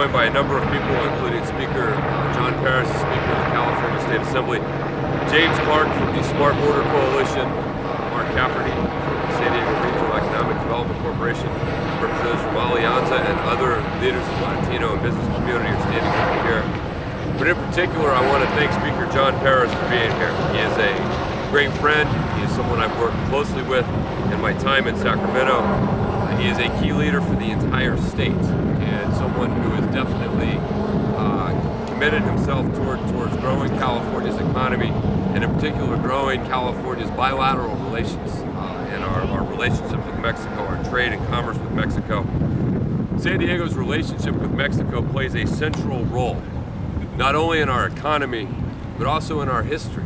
joined by a number of people, including Speaker John Perez, Speaker of the California State Assembly, James Clark from the Smart Border Coalition, Mark Cafferty from the San Diego Regional Economic Development Corporation, representatives from Alianza, and other leaders of the Latino and business community are standing with me here. But in particular, I want to thank Speaker John Perez for being here. He is a great friend. He is someone I've worked closely with in my time in Sacramento. He is a key leader for the entire state and someone who has definitely committed himself towards growing California's economy, and in particular growing California's bilateral relations and our relationship with Mexico, our trade and commerce with Mexico. San Diego's relationship with Mexico plays a central role, not only in our economy, but also in our history,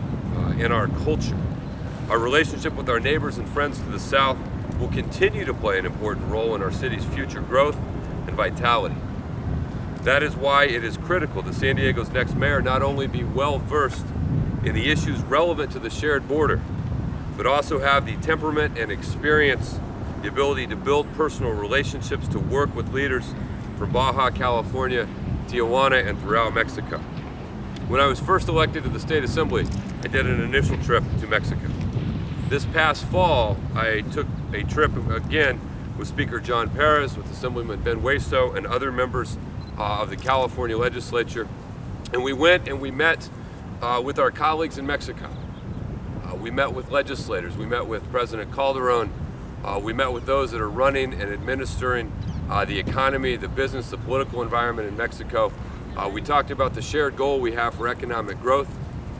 in our culture. Our relationship with our neighbors and friends to the south will continue to play an important role in our city's future growth and vitality. That is why it is critical that San Diego's next mayor not only be well versed in the issues relevant to the shared border, but also have the temperament and experience, the ability to build personal relationships, to work with leaders from Baja California, Tijuana, and throughout Mexico. When I was first elected to the State Assembly, I did an initial trip to Mexico. This past fall, I took a trip again with Speaker John Perez, with Assemblyman Ben Hueso, and other members of the California legislature. And we went and we met with our colleagues in Mexico. We met with legislators, we met with President Calderon, we met with those that are running and administering the economy, the business, the political environment in Mexico. We talked about the shared goal we have for economic growth,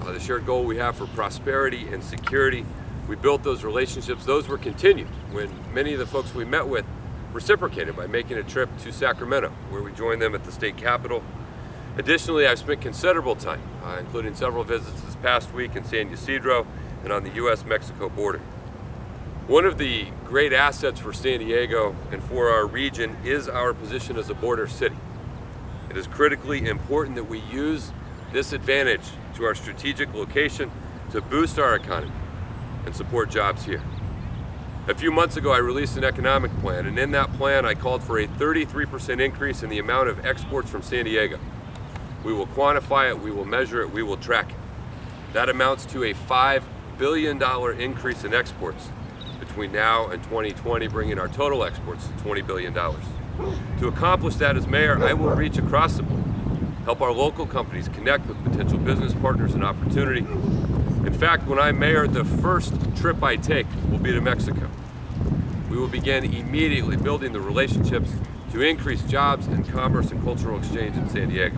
the shared goal we have for prosperity and security. We built those relationships. Those were continued when many of the folks we met with reciprocated by making a trip to Sacramento, where we joined them at the state capitol. Additionally, I've spent considerable time, including several visits this past week in San Ysidro and on the U.S.-Mexico border. One of the great assets for San Diego and for our region is our position as a border city. It is critically important that we use this advantage to our strategic location to boost our economy and support jobs here. A few months ago, I released an economic plan, and in that plan, I called for a 33% increase in the amount of exports from San Diego. We will quantify it, we will measure it, we will track it. That amounts to a $5 billion increase in exports between now and 2020, bringing our total exports to $20 billion. To accomplish that as mayor, I will reach across the board, help our local companies connect with potential business partners and opportunity. In fact, when I'm mayor, the first trip I take will be to Mexico. We will begin immediately building the relationships to increase jobs and commerce and cultural exchange in San Diego.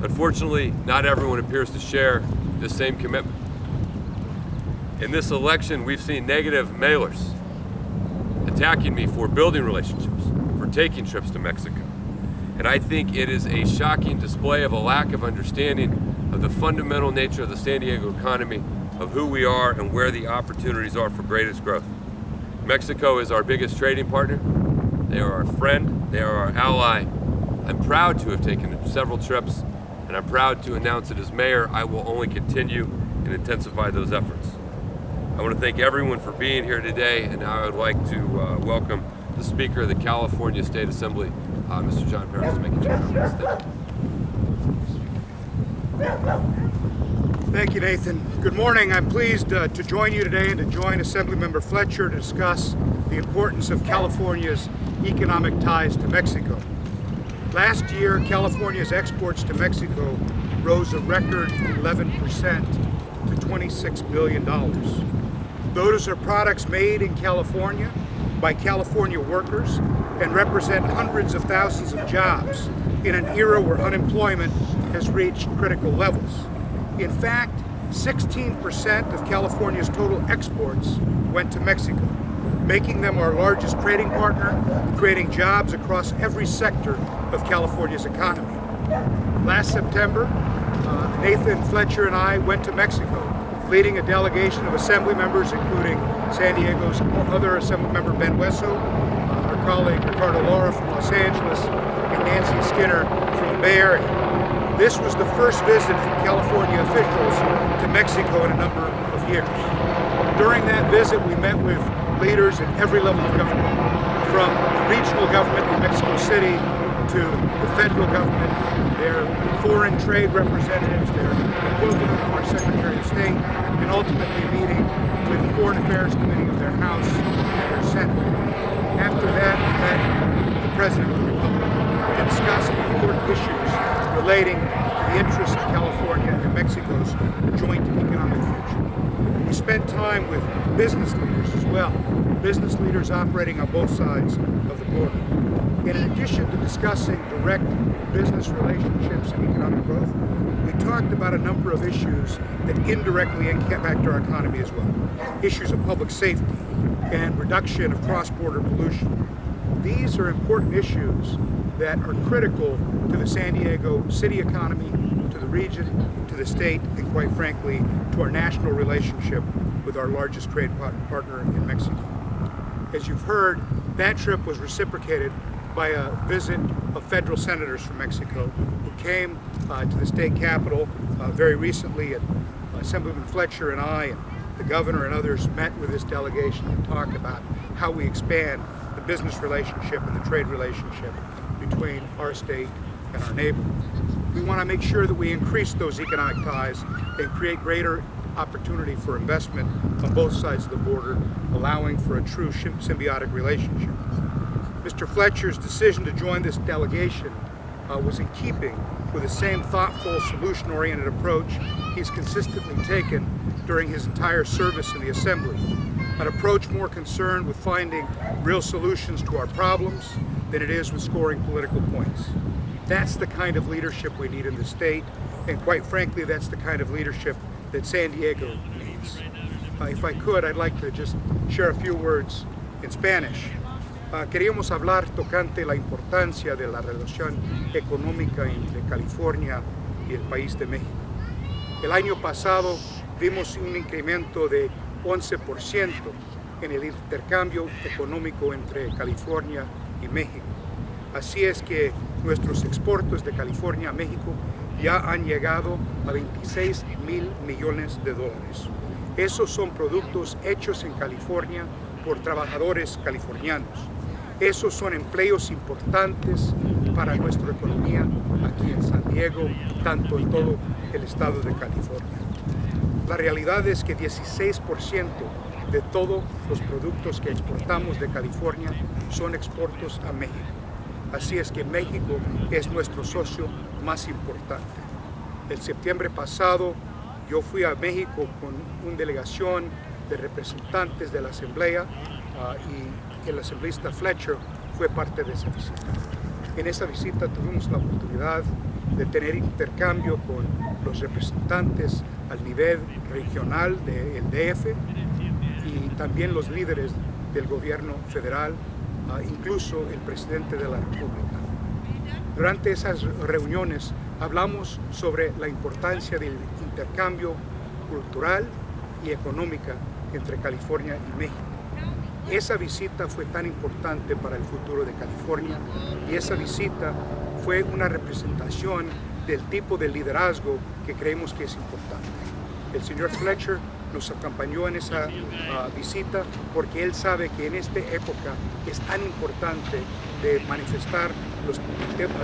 Unfortunately, not everyone appears to share this same commitment. In this election, we've seen negative mailers attacking me for building relationships, for taking trips to Mexico. And I think it is a shocking display of a lack of understanding of the fundamental nature of the San Diego economy, of who we are and where the opportunities are for greatest growth. Mexico is our biggest trading partner. They are our friend, they are our ally. I'm proud to have taken several trips, and I'm proud to announce that as mayor, I will only continue and intensify those efforts. I want to thank everyone for being here today, and now I would like to welcome the Speaker of the California State Assembly, Mr. John Perez, to make a statement. Thank you, Nathan. Good morning. I'm pleased to join you today and to join Assemblymember Fletcher to discuss the importance of California's economic ties to Mexico. Last year, California's exports to Mexico rose a record 11% to $26 billion. Those are products made in California by California workers and represent hundreds of thousands of jobs in an era where unemployment has reached critical levels. In fact, 16% of California's total exports went to Mexico, making them our largest trading partner, creating jobs across every sector of California's economy. Last September, Nathan, Fletcher, and I went to Mexico, leading a delegation of Assembly members, including San Diego's other Assemblymember Ben Hueso, our colleague Ricardo Lara from Los Angeles, and Nancy Skinner from the Bay Area. This was the first visit from California officials to Mexico in a number of years. During that visit, we met with leaders at every level of government, from the regional government in Mexico City to the federal government, their foreign trade representatives, their equivalent of our Secretary of State, and ultimately meeting with the Foreign Affairs Committee of their House and their Senate. After that, we met with the President of the Republic to discuss the important issues relating to the interests of California and Mexico's joint economic future. We spent time with business leaders as well, business leaders operating on both sides of the border. And in addition to discussing direct business relationships and economic growth, we talked about a number of issues that indirectly impact our economy as well. Issues of public safety and reduction of cross-border pollution. These are important issues that are critical to the San Diego city economy, to the region, to the state, and quite frankly, to our national relationship with our largest trade partner in Mexico. As you've heard, that trip was reciprocated by a visit of federal senators from Mexico who came to the state capitol very recently, and Assemblyman Fletcher and I and the governor and others met with this delegation to talk about how we expand the business relationship and the trade relationship between our state and our neighbor. We want to make sure that we increase those economic ties and create greater opportunity for investment on both sides of the border, allowing for a true symbiotic relationship. Mr. Fletcher's decision to join this delegation was in keeping with the same thoughtful, solution-oriented approach he's consistently taken during his entire service in the Assembly, an approach more concerned with finding real solutions to our problems than it is with scoring political points. That's the kind of leadership we need in the state, and quite frankly, that's the kind of leadership that San Diego needs. If I could, I'd like to just share a few words in Spanish. Queríamos hablar tocante la importancia de la relación económica entre California y el país de México. El año pasado vimos un incremento de 11% en el intercambio económico entre California y México. Así es que nuestros exportos de California a México ya han llegado a 26,000 millones de dólares. Esos son productos hechos en California por trabajadores californianos. Esos son empleos importantes para nuestra economía aquí en San Diego, tanto en todo el estado de California. La realidad es que 16% de todos los productos que exportamos de California son exportos a México. Así es que México es nuestro socio más importante. El septiembre pasado yo fui a México con una delegación de representantes de la Asamblea y el asambleísta Fletcher fue parte de esa visita. En esa visita tuvimos la oportunidad de tener intercambio con los representantes al nivel regional del DF y también los líderes del gobierno federal, incluso el presidente de la República. Durante esas reuniones hablamos sobre la importancia del intercambio cultural y económica entre California y México. Esa visita fue tan importante para el futuro de California y esa visita fue una representación del tipo de liderazgo que creemos que es importante. El señor Fletcher nos acompañó en esa visita porque él sabe que en esta época es tan importante de manifestar los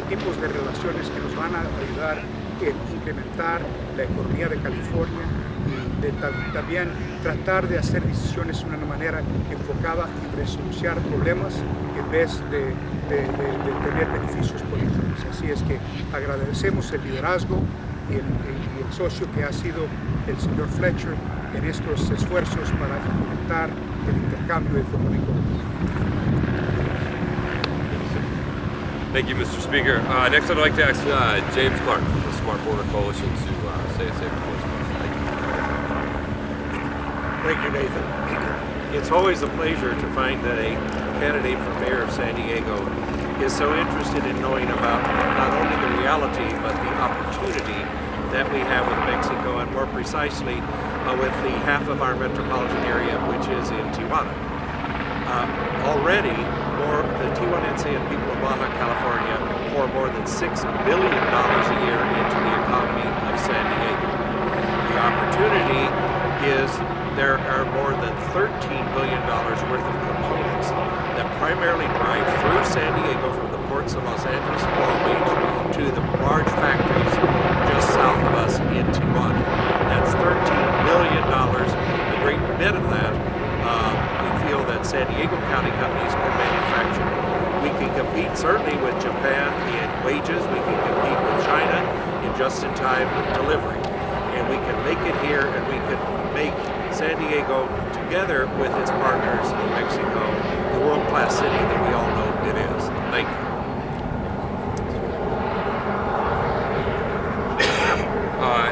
tipos de relaciones que nos van a ayudar a incrementar la economía de California y de también tratar de hacer decisiones de una manera enfocada en resolucionar problemas en vez de tener beneficios políticos. Así es que agradecemos el liderazgo y el socio que ha sido el señor Fletcher en estos esfuerzos para implementar el intercambio económico. Thank you, Mr. Speaker. Next, I'd like to ask James Clark from the Smart Border Coalition to say a safe voice for us. Thank you. Thank you, Nathan. It's always a pleasure to find that a candidate for mayor of San Diego is so interested in knowing about not only the reality, but the opportunity that we have with Mexico, and more precisely with the half of our metropolitan area, which is in Tijuana. Already, the Tijuanense and people of Baja California pour more than $6 billion a year into the economy of San Diego. The opportunity is there are more than $13 billion worth of components that primarily drive through San Diego from the ports of Los Angeles and Long Beach to the large factories just south of us in Tijuana. That's $13 billion. A great bit of that we feel that San Diego County companies can manufacture. We can compete certainly with Japan in wages, we can compete with China in just-in-time delivery. And we can make it here, and we can make San Diego, together with its partners in Mexico, the world-class city that we all know it is. Thank you.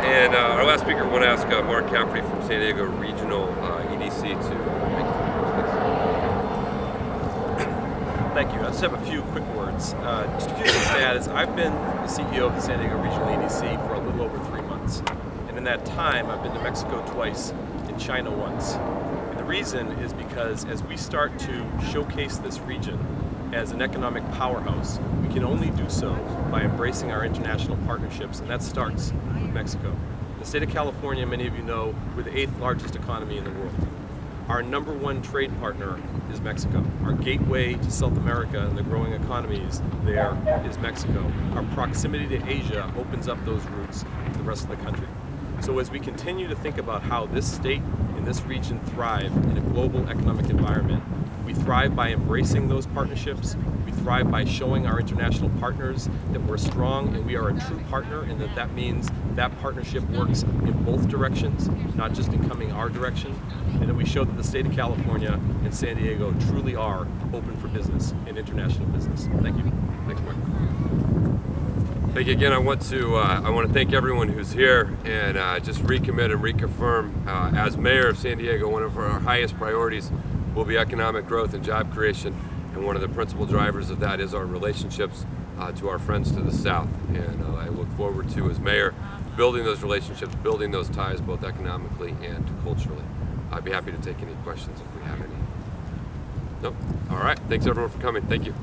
And our last speaker, I want to ask Mark Cafferty from San Diego Regional EDC to make Thank you. I just have a few quick words. Just a few things to add is I've been the CEO of the San Diego Regional EDC for a little over 3 months. And in that time, I've been to Mexico twice and China once. And the reason is because as we start to showcase this region as an economic powerhouse, we can only do so by embracing our international partnerships, and that starts with Mexico. The state of California, many of you know, we're the 8th largest economy in the world. Our #1 trade partner is Mexico. Our gateway to South America and the growing economies there is Mexico. Our proximity to Asia opens up those routes to the rest of the country. So as we continue to think about how this state and this region thrive in a global economic environment, we thrive by embracing those partnerships. We thrive by showing our international partners that we're strong and we are a true partner, and that means that partnership works in both directions, not just in coming our direction, and that we show that the state of California and San Diego truly are open for business and international business. Thank you. Thanks, Mark. Thank you again. I want to thank everyone who's here and just recommit and reconfirm as mayor of San Diego, one of our highest priorities will be economic growth and job creation, and one of the principal drivers of that is our relationships to our friends to the south. And I look forward to, as mayor, building those relationships, building those ties both economically and culturally. I'd be happy to take any questions if we have any. Nope. All right. Thanks everyone for coming. Thank you.